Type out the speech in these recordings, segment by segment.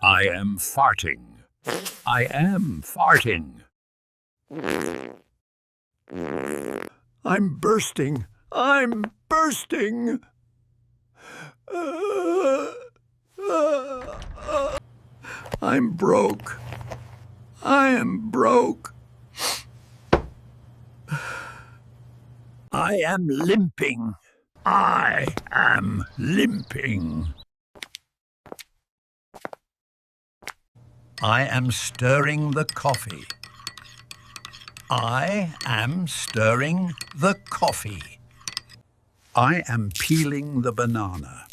I am farting. I am farting. I'm bursting. I'm bursting. I'm broke. I am broke. I am limping. I am limping. I am stirring the coffee. I am stirring the coffee. I am peeling the banana.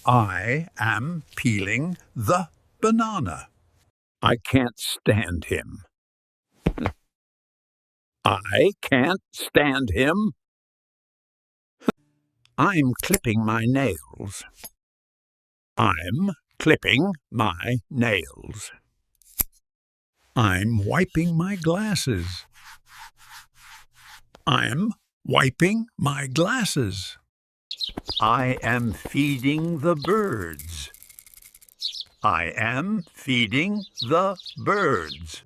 I am peeling the banana. I can't stand him. I can't stand him. I'm clipping my nails. I'm clipping my nails. I'm wiping my glasses. I'm wiping my glasses. I am feeding the birds. I am feeding the birds.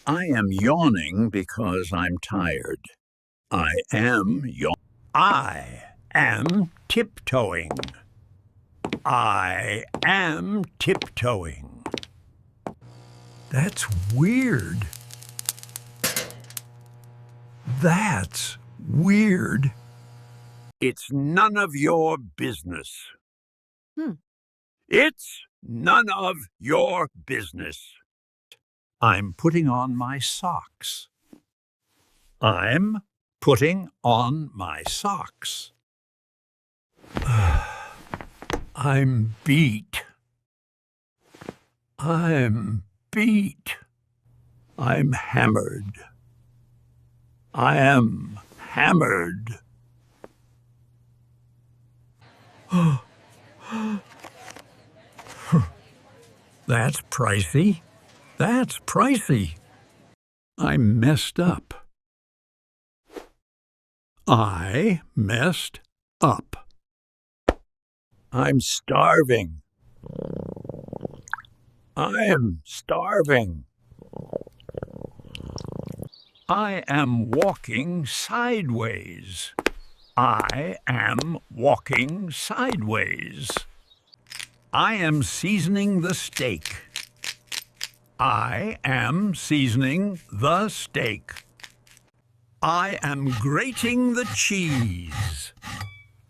I am yawning because I'm tired. I am yawning. I am tiptoeing. I am tiptoeing. That's weird. That's weird. It's none of your business. It's none of your business. I'm putting on my socks. I'm putting on my socks. I'm beat. I'm beat. I'm hammered. I am hammered. That's pricey. That's pricey. I messed up. I messed up. I'm starving. I'm starving. I am walking sideways. I am walking sideways. I am seasoning the steak. I am seasoning the steak. I am grating the cheese.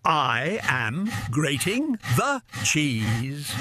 I am grating the cheese.